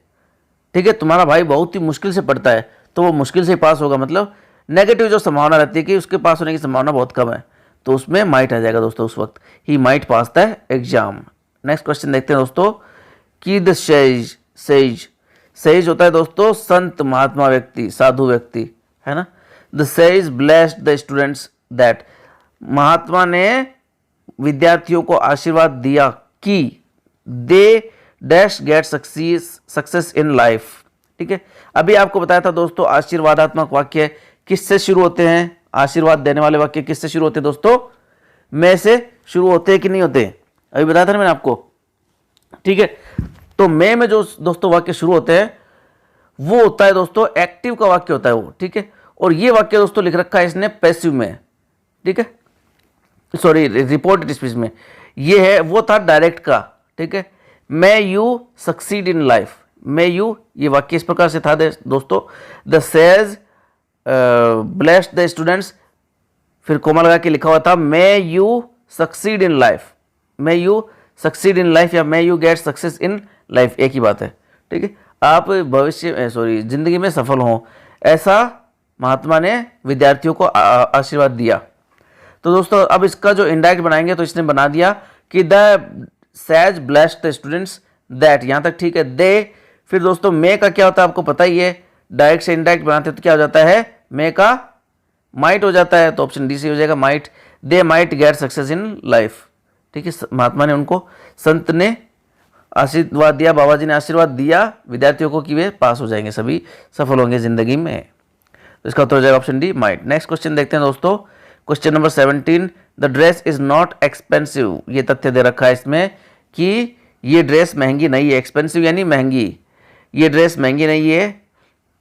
ठीक है, तुम्हारा भाई बहुत ही मुश्किल से पढ़ता है तो वो मुश्किल से पास होगा, मतलब नेगेटिव जो संभावना रहती है कि उसके पास होने की संभावना बहुत कम है, तो उसमें माइट आ जाएगा दोस्तों उस वक्त। He might pass the exam. Next question देखते हैं दोस्तों कि द सेज, सेज, सेज होता है दोस्तों संत, महात्मा व्यक्ति, साधु व्यक्ति, है ना। The sage blessed the students that, महात्मा ने विद्यार्थियों को आशीर्वाद दिया कि they dash get success in life, ठीक है। अभी आपको बताया था दोस्तों आशीर्वादात्मक वाक्य किससे शुरू होते हैं, आशीर्वाद देने वाले वाक्य किससे शुरू होते हैं दोस्तों, मैं से शुरू होते हैं कि नहीं होते, अभी बताया था ना मैंने आपको, ठीक है। तो मैं में जो दोस्तों वाक्य शुरू होते हैं वो होता है दोस्तों एक्टिव का वाक्य होता है वो, ठीक है। और ये वाक्य दोस्तों लिख रखा है इसने पैसिव में, ठीक है, सॉरी रिपोर्टेड स्पीच में, ये है वो था डायरेक्ट का, ठीक है। May you succeed in life, may you, ये वाक्य इस प्रकार से था दोस्तों, the sage blessed the students, फिर कोमा लगा के लिखा हुआ था may you succeed in life, may you succeed in life या may you get success in life, एक ही बात है, ठीक है। आप भविष्य सॉरी जिंदगी में सफल हों, ऐसा महात्मा ने विद्यार्थियों को आशीर्वाद दिया। तो दोस्तों अब इसका जो इंडायरेक्ट बनाएंगे तो इसने बना दिया कि the sage blessed the students that, यहाँ तक ठीक है। दे, फिर दोस्तों मे का क्या होता है आपको पता ही है, डायरेक्ट से इंडायरेक्ट बनाते तो क्या हो जाता है, मे का माइट हो जाता है, तो ऑप्शन डी से हो जाएगा might. They might get success in life, ठीक है, महात्मा ने उनको, संत ने आशीर्वाद दिया, बाबा जी ने आशीर्वाद दिया विद्यार्थियों को कि वे पास हो जाएंगे, सभी सफल होंगे जिंदगी में, तो इसका उत्तर हो जाएगा option D might. Next question देखते हैं दोस्तों, question number 17, the dress is not expensive, ये तथ्य दे रखा है इसमें कि ये ड्रेस महंगी नहीं है, एक्सपेंसिव यानी महंगी, ये ड्रेस महंगी नहीं है।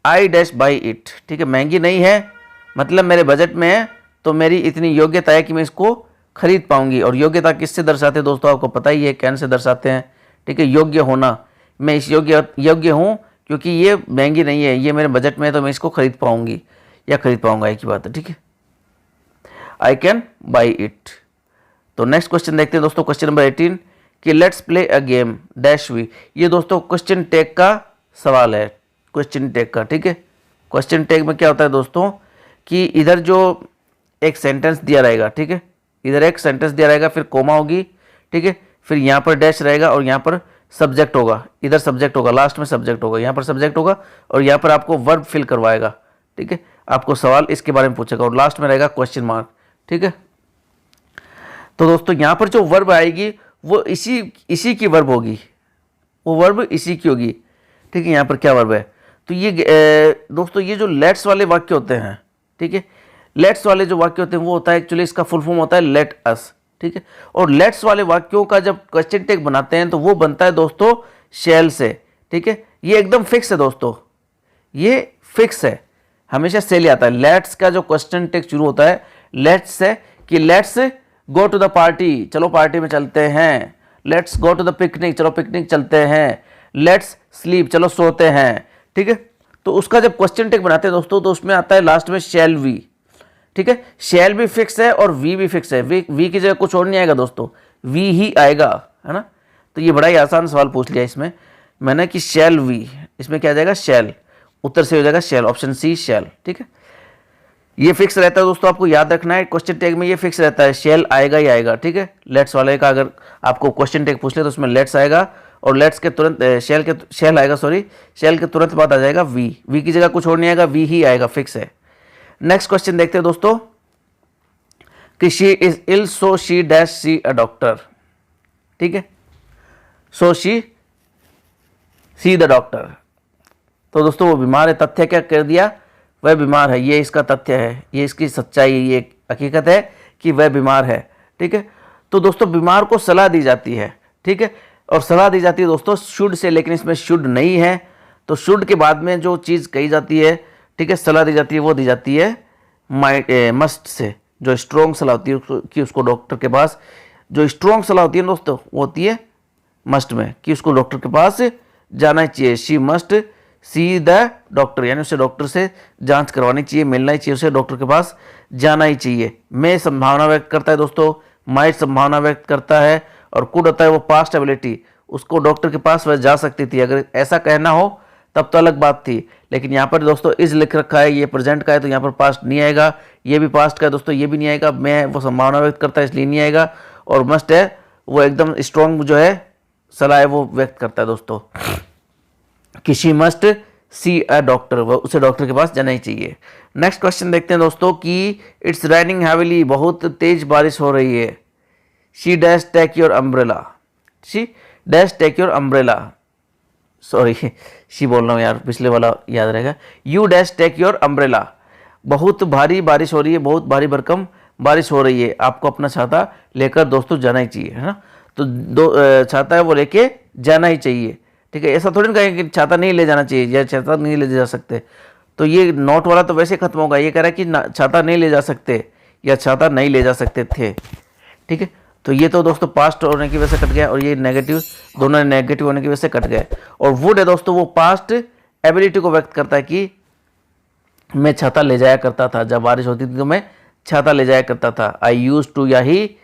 आई डैश बाई इट, ठीक है, महंगी नहीं है मतलब मेरे बजट में है, तो मेरी इतनी योग्यता है कि मैं इसको खरीद पाऊंगी। और योग्यता किससे दर्शाते हैं दोस्तों आपको पता ही है, कैन से दर्शाते हैं, ठीक है, योग्य होना, मैं इस योग्य हूँ क्योंकि ये महंगी नहीं है, ये मेरे बजट में है तो मैं इसको खरीद पाऊंगी या खरीद पाऊंगा, एक ही बात है, ठीक है, आई कैन बाई इट। तो नेक्स्ट क्वेश्चन देखते हैं दोस्तों, क्वेश्चन नंबर 18 कि let's play a game dash we, ये दोस्तों क्वेश्चन टैग का सवाल है, क्वेश्चन टैग का, ठीक है। क्वेश्चन टैग में क्या होता है दोस्तों कि इधर जो एक सेंटेंस दिया रहेगा, ठीक है, इधर एक सेंटेंस दिया रहेगा, फिर कोमा होगी, ठीक है, फिर यहाँ पर डैश रहेगा और यहाँ पर सब्जेक्ट होगा, इधर सब्जेक्ट होगा, लास्ट में सब्जेक्ट होगा, यहाँ पर सब्जेक्ट होगा और यहाँ पर आपको वर्ब फिल करवाएगा, ठीक है, आपको सवाल इसके बारे में पूछेगा और लास्ट में रहेगा क्वेश्चन मार्क, ठीक है। तो दोस्तों यहाँ पर जो वर्ब आएगी वो इसी की वर्ब होगी, वो वर्ब इसी की होगी, ठीक है। यहाँ पर क्या वर्ब है, तो ये दोस्तों ये जो लेट्स वाले वाक्य होते हैं, ठीक है, लेट्स वाले जो वाक्य होते हैं वो होता है एक्चुअली इसका फुल फॉर्म होता है लेट अस, ठीक है। और लेट्स वाले वाक्यों का जब क्वेश्चन टैग बनाते हैं तो वो बनता है दोस्तों शैल से, ठीक है, ये एकदम फिक्स है दोस्तों, ये फिक्स है, हमेशा से ले आता है। लेट्स का जो क्वेश्चन टैग शुरू होता है लेट्स से कि let's go to the party, चलो पार्टी में चलते हैं, let's go to the picnic, चलो पिकनिक चलते हैं, लेट्स स्लीप, चलो सोते हैं, ठीक है। तो उसका जब क्वेश्चन टैग बनाते हैं दोस्तों तो उसमें आता है लास्ट में शैल वी, ठीक है, शैल भी फिक्स है और वी भी फिक्स है, वी की जगह कुछ और नहीं आएगा दोस्तों, वी ही आएगा, है ना। तो ये बड़ा ही आसान सवाल पूछ लिया इसमें मैंने कि शैल वी, इसमें क्या आ जाएगा शैल, उत्तर से हो जाएगा शैल, ऑप्शन सी शैल, ठीक है। ये फिक्स रहता है दोस्तों, आपको याद रखना है, क्वेश्चन टैग में ये फिक्स रहता है, शैल आएगा ही आएगा, ठीक है। लेट्स वाले का अगर आपको क्वेश्चन टैग पूछ ले तो उसमें लेट्स आएगा और लेट्स के तुरंत शैल आएगा, सॉरी शैल के तुरंत बाद आ जाएगा वी की जगह कुछ और नहीं आएगा, वी ही आएगा, फिक्स है। नेक्स्ट क्वेश्चन देखते हैं दोस्तों कि she is ill so she dash see a doctor, ठीक है, so she see the doctor, तो दोस्तों वो बीमार है, तथ्य क्या कर दिया, वह बीमार है, ये इसका तथ्य है, ये इसकी सच्चाई है, ये हकीकत है कि वह बीमार है। ठीक है, तो दोस्तों बीमार को सलाह दी जाती है। ठीक है, और सलाह दी जाती है दोस्तों शुड से, लेकिन इसमें शुड नहीं है, तो शुड के बाद में जो चीज़ कही जाती है, ठीक है, सलाह दी जाती है, वो दी जाती है मस्ट से। जो स्ट्रॉन्ग सलाह होती है कि उसको डॉक्टर के पास, जो स्ट्रॉन्ग सलाह होती है दोस्तों वो होती है मस्ट में, कि उसको डॉक्टर के पास जाना ही चाहिए। She must see the doctor, यानी उसे डॉक्टर से जांच करवानी चाहिए, मिलना ही चाहिए, उसे डॉक्टर के पास जाना ही चाहिए। मैं संभावना व्यक्त करता है दोस्तों, माइट संभावना व्यक्त करता है, और कुड होता है वो पास्ट एबिलिटी, उसको डॉक्टर के पास वह जा सकती थी। अगर ऐसा कहना हो तब तो अलग बात थी, लेकिन यहाँ पर दोस्तों इज लिख रखा है, ये प्रेजेंट का है, तो यहाँ पर पास्ट नहीं आएगा। ये भी पास्ट का है दोस्तों, ये भी नहीं आएगा। मैं वो संभावना व्यक्त करता है इसलिए नहीं आएगा। और मस्ट है वो एकदम स्ट्रॉन्ग जो है सलाह है वो व्यक्त करता है दोस्तों, कि she must see a doctor, वो उसे डॉक्टर के पास जाना ही चाहिए। नेक्स्ट क्वेश्चन देखते हैं दोस्तों कि इट्स रेनिंग हैविली, बहुत तेज बारिश हो रही है। She dash take your umbrella, she dash take your umbrella, sorry she बोल रहा हूँ यार, पिछले वाला याद रहेगा। You dash take your umbrella, बहुत भारी बारिश हो रही है, बहुत भारी भरकम बारिश हो रही है, आपको अपना छाता लेकर दोस्तों जाना ही चाहिए, है ना। तो छाता है वो लेके जाना ही चाहिए। ठीक है, ऐसा थोड़ी ना कहें कि छाता नहीं ले जाना चाहिए या छाता नहीं ले जा सकते, तो ये नोट वाला तो वैसे खत्म होगा। ये कह रहा है कि छाता नहीं ले जा सकते या छाता नहीं ले जा सकते थे। ठीक है, तो ये तो दोस्तों पास्ट होने की वजह से कट गया, और ये नेगेटिव, दोनों नेगेटिव होने की वजह से कट गए। और वुड है दोस्तों, वो पास्ट एबिलिटी को व्यक्त करता है कि मैं छाता ले जाया करता था, जब बारिश होती थी तो मैं छाता ले जाया करता था। आई यूज टू, या ही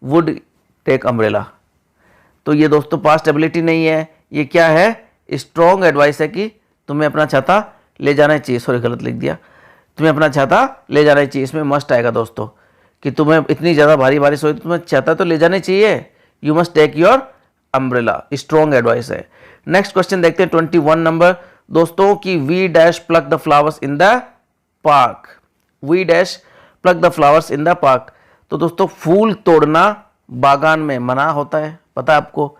वुड टेक अम्ब्रेला। तो ये दोस्तों पास्ट एबिलिटी नहीं है, ये क्या है, स्ट्रॉन्ग एडवाइस है कि तुम्हें अपना छाता ले जाना चाहिए। सॉरी गलत लिख दिया, तुम्हें अपना छाता ले जाना चाहिए। इसमें मस्ट आएगा दोस्तों, कि तुम्हें इतनी ज़्यादा भारी बारिश हो तो तुम्हें छाता तो ले जाना चाहिए। You must take your umbrella, strong advice है। नेक्स्ट क्वेश्चन देखते हैं 21 नंबर दोस्तों, कि we dash pluck the flowers in the park. We dash pluck the flowers in the park, तो दोस्तों फूल तोड़ना बागान में मना होता है, पता है आपको।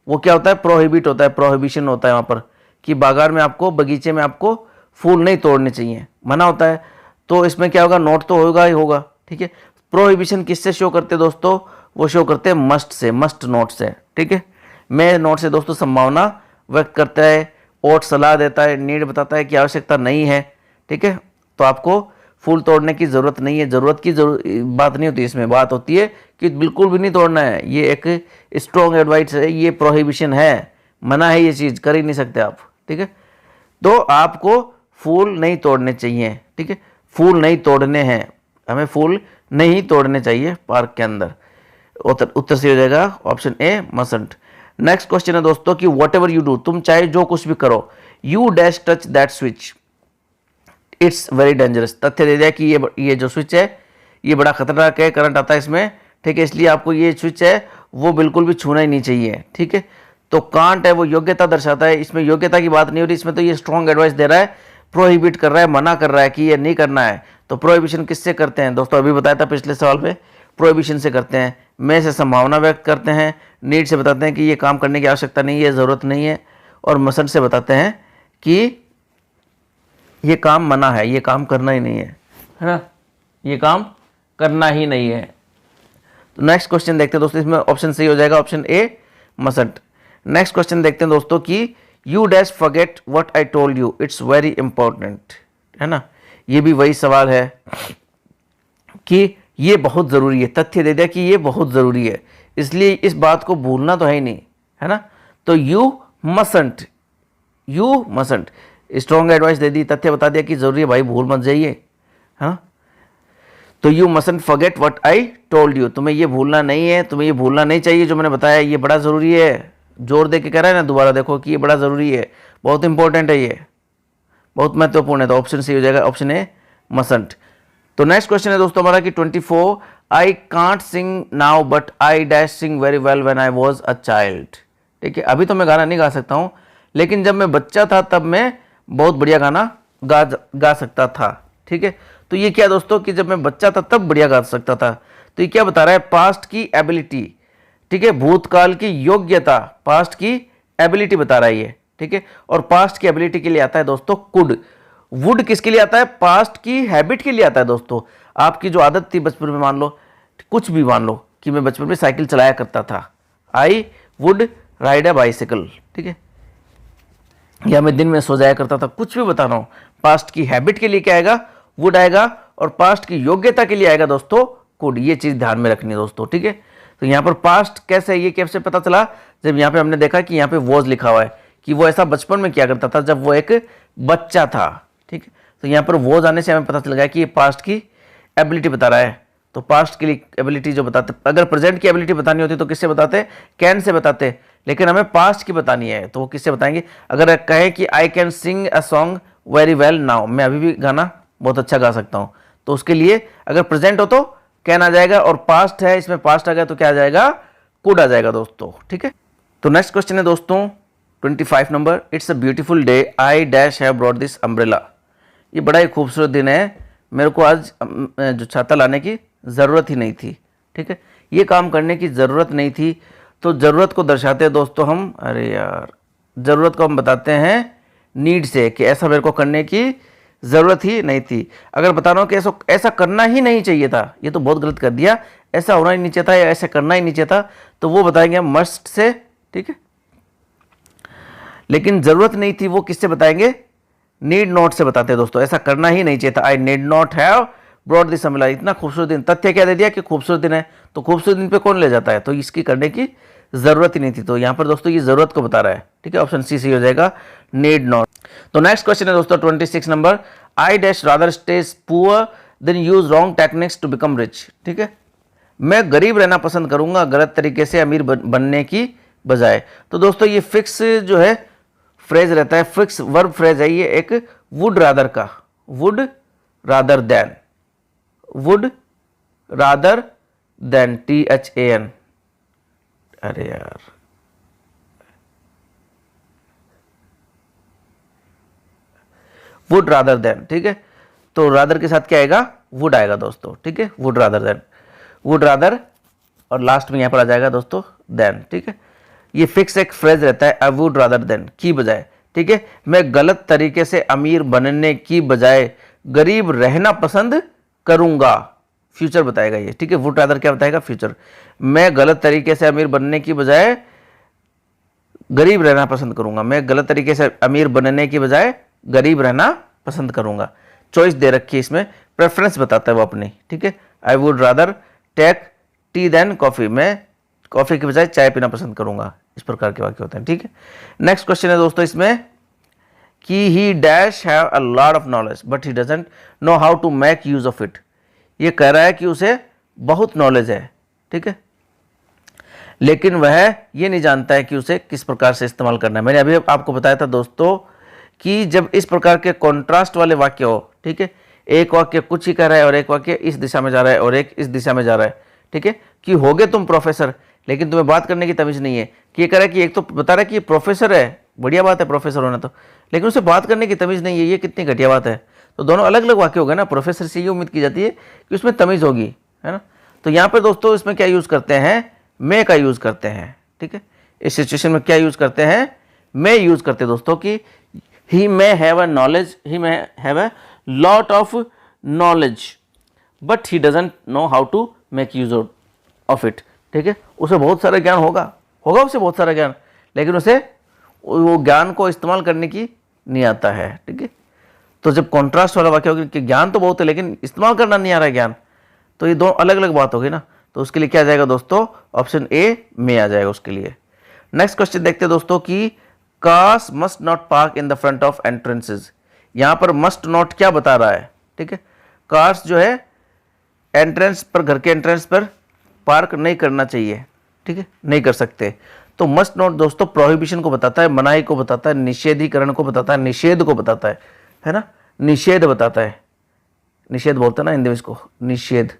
वो क्या होता है, प्रोहिबिट होता है, प्रोहिबिशन होता है वहाँ पर, कि बागान में आपको, बगीचे में आपको फूल नहीं तोड़ने चाहिए, मना होता है। तो इसमें क्या होगा, नोट तो होगा ही होगा। ठीक है, प्रोहिबिशन किससे शो करते हैं दोस्तों, वो शो करते हैं मस्ट से, मस्ट नोट से। ठीक है, मैं नोट से दोस्तों संभावना व्यक्त करता है, ओट सलाह देता है, नीड बताता है कि आवश्यकता नहीं है। ठीक है, तो आपको फूल तोड़ने की ज़रूरत नहीं है, ज़रूरत की बात नहीं होती, इसमें बात होती है कि बिल्कुल भी नहीं तोड़ना है। ये एक स्ट्रॉन्ग एडवाइस है, ये प्रोहिबिशन है, मना है, ये चीज़ कर ही नहीं सकते आप। ठीक है, तो आपको फूल नहीं तोड़ने चाहिए। ठीक है, फूल नहीं तोड़ने हैं, हमें फूल नहीं तोड़ने चाहिए पार्क के अंदर। उत्तर से हो जाएगा ऑप्शन ए, मसंट। नेक्स्ट क्वेश्चन है दोस्तों कि वॉट एवर यू डू, तुम चाहे जो कुछ भी करो, you dash touch that switch, it's very dangerous. तथ्य दे दिया कि ये जो स्विच है ये बड़ा खतरनाक है, करंट आता है इसमें। ठीक है, इसलिए आपको ये स्विच है वो बिल्कुल भी छूना ही नहीं चाहिए। ठीक है, तो कांट है वो योग्यता दर्शाता है, इसमें योग्यता की बात नहीं हो रही, इसमें तो ये स्ट्रॉन्ग एडवाइस दे रहा है, प्रोहिबिट कर रहा है, मना कर रहा है कि ये नहीं करना है। तो प्रोहिबिशन किससे करते हैं दोस्तों, अभी बताया था पिछले सवाल में, प्रोहिबिशन से करते हैं। मैं से संभावना व्यक्त करते हैं, नीड से बताते हैं कि ये काम करने की आवश्यकता नहीं है, ज़रूरत नहीं है, और मसंट से बताते हैं कि ये काम मना है, ये काम करना ही नहीं है, है ना, ये काम करना ही नहीं है। तो नेक्स्ट क्वेश्चन देखते हैं दोस्तों, इसमें ऑप्शन सही हो जाएगा, ऑप्शन ए, मसंट। नेक्स्ट क्वेश्चन देखते हैं दोस्तों कि you dash forget what I told you, it's very important, है ना। ये भी वही सवाल है कि ये बहुत ज़रूरी है, तथ्य दे दिया कि ये बहुत ज़रूरी है, इसलिए इस बात को भूलना तो है ही नहीं, है ना। तो यू मसंट, यू मसंट, स्ट्रॉन्ग एडवाइस दे दी, तथ्य बता दिया कि ज़रूरी है भाई, भूल मत जाइए। हाँ, तो you mustn't forget what I told you, तुम्हें ये भूलना नहीं है, तुम्हें ये भूलना नहीं चाहिए जो मैंने बताया, ये बड़ा ज़रूरी है। जोर दे के कह रहा है ना, दोबारा देखो कि ये बड़ा ज़रूरी है, बहुत इंपॉर्टेंट है, ये बहुत महत्वपूर्ण है। तो ऑप्शन सी हो जाएगा, ऑप्शन ए, मसंट। तो नेक्स्ट क्वेश्चन है दोस्तों हमारा कि 24, I can't Singh now but I dash Singh very well when I was a child. ठीक है, अभी तो मैं गाना नहीं गा सकता हूँ, लेकिन जब मैं बच्चा था तब मैं बहुत बढ़िया गाना गा सकता था। ठीक है, तो ये क्या दोस्तों कि जब मैं बच्चा था तब बढ़िया गा सकता था, तो ये क्या बता रहा है, पास्ट की एबिलिटी। ठीक है, भूतकाल की योग्यता, पास्ट की एबिलिटी बता रहा है ये। ठीक है, और पास्ट की एबिलिटी के लिए आता है दोस्तों कुड। वुड किसके लिए आता है? पास्ट की हैबिट के लिए आता है दोस्तों। आपकी जो आदत थी बचपन में, मान लो कुछ भी, मान लो कि मैं बचपन में साइकिल चलाया करता था, I would ride a bicycle, ठीक है, या मैं दिन में सो जाया करता था, कुछ भी बता रहा हूं, पास्ट की हैबिट के लिए क्या आएगा? वुड आएगा। और पास्ट की योग्यता के लिए आएगा दोस्तों कुड। ये चीज ध्यान में रखनी है दोस्तों, ठीक है। तो यहाँ पर पास्ट कैसे, ये कैसे पता चला? जब यहाँ पे हमने देखा कि यहाँ पे वॉज लिखा हुआ है कि वो ऐसा बचपन में किया करता था जब वो एक बच्चा था, ठीक है। तो यहाँ पर वॉज आने से हमें पता चल गया कि ये पास्ट की एबिलिटी बता रहा है। तो पास्ट की एबिलिटी जो बताते, अगर प्रेजेंट की एबिलिटी बतानी होती तो किससे बताते? कैन से बताते। लेकिन हमें पास्ट की बतानी है तो वो किससे बताएंगे? अगर कहें कि I can sing a song very well now, मैं अभी भी गाना बहुत अच्छा गा सकता हूँ, तो उसके लिए अगर प्रेजेंट हो तो कैन आ जाएगा, और पास्ट है इसमें पास्ट आ गया तो क्या आ जाएगा? कुड आ जाएगा दोस्तों, ठीक है। तो नेक्स्ट क्वेश्चन है दोस्तों 25 number. It's a beautiful day, I dash have brought this umbrella. ये बड़ा ही खूबसूरत दिन है, मेरे को आज जो छाता लाने की ज़रूरत ही नहीं थी, ठीक है। ये काम करने की ज़रूरत नहीं थी, तो ज़रूरत को दर्शाते हैं दोस्तों हम, अरे यार, ज़रूरत को हम बताते हैं नीड से, कि ऐसा मेरे को करने की ज़रूरत ही नहीं थी। अगर बता रहा हूँ कि ऐसा करना ही नहीं चाहिए था, ये तो बहुत गलत कर दिया, ऐसा होना ही नहीं चाहिए था या ऐसा करना ही नहीं चाहिए था, तो वो बताएंगे हम मस्ट से, ठीक है। लेकिन ज़रूरत नहीं थी वो किससे बताएंगे? नीड नॉट से बताते हैं दोस्तों। ऐसा करना ही नहीं चाहिए था, I need not have brought this umbrella. इतना खूबसूरत दिन, तथ्य क्या दे दिया कि खूबसूरत दिन है, तो खूबसूरत दिन पे कौन ले जाता है? तो इसकी करने की ज़रूरत ही नहीं थी। तो यहाँ पर दोस्तों ये ज़रूरत को बता रहा है, ठीक है। ऑप्शन सी सही हो जाएगा, नीड नॉट। तो नेक्स्ट क्वेश्चन है दोस्तों 26 number. I dash rather stay poor than use wrong techniques to become rich, ठीक है। मैं गरीब रहना पसंद करूंगा गलत तरीके से अमीर बनने की बजाय। तो दोस्तों ये फिक्स जो है फ्रेज रहता है, फिक्स वर्ब फ्रेज है ये, एक वुड रादर का, would rather than, would rather than, THAN। अरे यार, वुड रादर देन, ठीक है। तो रादर के साथ क्या आएगा? वुड आएगा दोस्तों, ठीक है। Would rather than, would rather, और लास्ट में यहां पर आ जाएगा दोस्तों देन, ठीक है। ये फिक्स एक फ्रेज रहता है, आई वुड रादर देन की बजाय, ठीक है। मैं गलत तरीके से अमीर बनने की बजाय गरीब रहना पसंद करूंगा, फ्यूचर बताएगा ये, ठीक है। वुड रादर क्या बताएगा? फ्यूचर। मैं गलत तरीके से अमीर बनने की बजाय गरीब रहना पसंद करूंगा, मैं गलत तरीके से अमीर बनने की बजाय गरीब रहना पसंद करूंगा। चॉइस दे रखी है इसमें, प्रेफरेंस बताता है वो अपनी, ठीक है। I would rather take tea than coffee, मैं कॉफी के बजाय चाय पीना पसंद करूंगा। इस प्रकार के वाक्य होते हैं, ठीक है। नेक्स्ट क्वेश्चन है दोस्तों इसमें कि he dash have a lot of knowledge but he doesn't know how to make use of it. ये कह रहा है कि उसे बहुत नॉलेज है, ठीक है, लेकिन वह ये नहीं जानता है कि उसे किस प्रकार से इस्तेमाल करना है। मैंने अभी आपको बताया था दोस्तों कि जब इस प्रकार के कॉन्ट्रास्ट वाले वाक्य हो, ठीक है, एक वाक्य कुछ ही कह रहा है और एक वाक्य इस दिशा में जा रहा है और एक इस दिशा में जा रहा है, ठीक है, कि होगे तुम प्रोफेसर लेकिन तुम्हें बात करने की तमीज नहीं है, कि ये कह रहा है कि एक तो बता रहा है कि ये प्रोफेसर है, बढ़िया बात है प्रोफेसर होना, तो लेकिन उसे बात करने की तमीज नहीं है, ये कितनी घटिया बात है। तो दोनों अलग अलग वाक्य हो गए ना। प्रोफेसर से ये उम्मीद की जाती है कि उसमें तमीज होगी, है ना। तो यहाँ पर दोस्तों इसमें क्या यूज करते हैं? मे का यूज करते हैं, ठीक है। इस सिचुएशन में क्या यूज करते हैं? मे यूज करते हैं दोस्तों, कि he may have a knowledge, he may have a lot of knowledge but he doesn't know how to make use of it, ठीक है। उसे बहुत सारा ज्ञान होगा उसे बहुत सारा ज्ञान, लेकिन उसे वो ज्ञान को इस्तेमाल करने की नहीं आता है, ठीक है। तो जब कॉन्ट्रास्ट वाला वाक्य होगा कि ज्ञान तो बहुत है लेकिन इस्तेमाल करना नहीं आ रहा है ज्ञान, तो ये दो अलग अलग बात होगी ना। तो उसके लिए क्या आ जाएगा दोस्तों? ऑप्शन ए में आ जाएगा उसके लिए। नेक्स्ट क्वेश्चन देखते हैं दोस्तों कि cars must not park in the front of entrances. यहां पर मस्ट नॉट क्या बता रहा है, ठीक है। कार्स जो है एंट्रेंस पर, घर के एंट्रेंस पर पार्क नहीं करना चाहिए, ठीक है, नहीं कर सकते। तो मस्ट नॉट दोस्तों प्रोहिबिशन को बताता है, मनाही को बताता है, निषेधीकरण को बताता है, निषेध को बताता है ना, निषेध बताता है, निषेध बोलते हैं ना हिंदी में इसको, निषेध।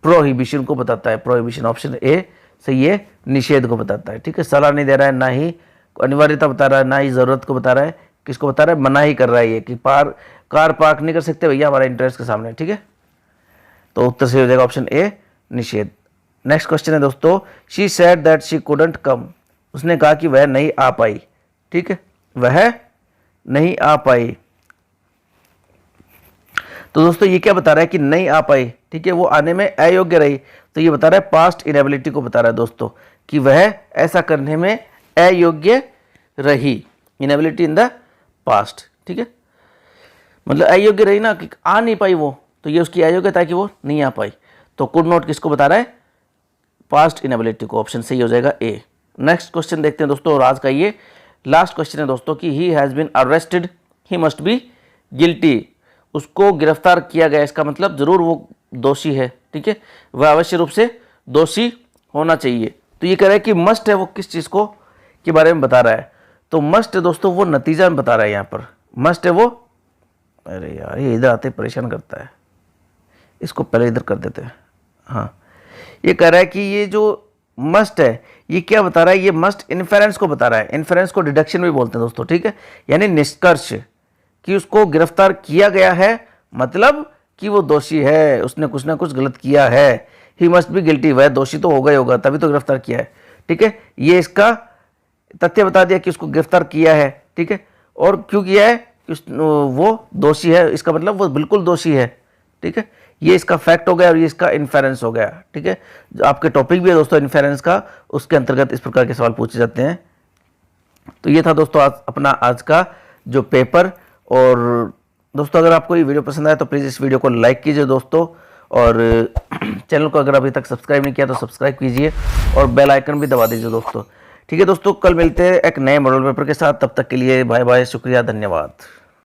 प्रोहिबिशन को बताता है, प्रोहिबिशन ऑप्शन ए सही है, निषेध को बताता है, ठीक है। सलाह नहीं दे रहा है, ना ही अनिवार्यता बता रहा है, ना ही जरूरत को बता रहा है, किसको बता रहा है? मनाही कर रहा है ये, कि कार पार्क नहीं कर सकते भैया हमारे इंटरेस्ट के सामने, ठीक है। तो उत्तर सही हो जाएगा ऑप्शन ए, निषेध। नेक्स्ट क्वेश्चन है दोस्तों, she said that she couldn't कम। उसने कहा कि वह नहीं आ पाई, ठीक है, वह नहीं आ पाई। तो दोस्तों ये क्या बता रहा है कि नहीं आ पाई, ठीक है, वो आने में अयोग्य रही। तो ये बता रहा है पास्ट इनएबिलिटी को बता रहा है दोस्तों कि वह ऐसा करने में अयोग्य रही, इनएबिलिटी इन द पास्ट, ठीक है, मतलब अयोग्य रही ना कि आ नहीं पाई वो, तो ये उसकी अयोग्यता है कि वो नहीं आ पाई। तो कुड नॉट किसको बता रहा है, पास्ट इनएबिलिटी को। ऑप्शन सही हो जाएगा ए। नेक्स्ट क्वेश्चन देखते हैं दोस्तों, और आज का ये लास्ट क्वेश्चन है दोस्तों कि he has been arrested he must be guilty, उसको गिरफ्तार किया गया, इसका मतलब जरूर वो दोषी है, ठीक है, वह अवश्य रूप से दोषी होना चाहिए। तो ये कह रहा है कि मस्ट है वो किस चीज़ को के बारे में बता रहा है, तो मस्ट है दोस्तों वो नतीजा में बता रहा है यहाँ पर, मस्ट है वो, अरे यार ये इधर आते परेशान करता है, इसको पहले इधर कर देते हैं। हाँ, ये कह रहा है कि ये जो मस्ट है ये क्या बता रहा है, ये मस्ट इन्फेरेंस को बता रहा है, इन्फेरेंस को डिडक्शन भी बोलते हैं दोस्तों, ठीक है, यानी निष्कर्ष कि उसको गिरफ्तार किया गया है, मतलब कि वो दोषी है, उसने कुछ ना कुछ गलत किया है। ही मस्ट बी गिल्टी, वह दोषी तो होगा ही होगा, तभी तो गिरफ्तार किया है, ठीक है, ये इसका तथ्य बता दिया कि उसको गिरफ्तार किया है, ठीक है, और क्यों किया है कि वो दोषी है, इसका मतलब वो बिल्कुल दोषी है, ठीक है, ये इसका फैक्ट हो गया और ये इसका इन्फेरेंस हो गया, ठीक है। जो आपके टॉपिक भी है दोस्तों इन्फेरेंस का, उसके अंतर्गत इस प्रकार के सवाल पूछे जाते हैं। तो ये था दोस्तों आज का जो पेपर। और दोस्तों अगर आपको ये वीडियो पसंद आया तो प्लीज़ इस वीडियो को लाइक कीजिए दोस्तों, और चैनल को अगर अभी तक सब्सक्राइब नहीं किया तो सब्सक्राइब कीजिए और बेल आइकन भी दबा दीजिए दोस्तों, ठीक है दोस्तों। कल मिलते हैं एक नए मॉडल पेपर के साथ, तब तक के लिए बाय बाय, शुक्रिया, धन्यवाद।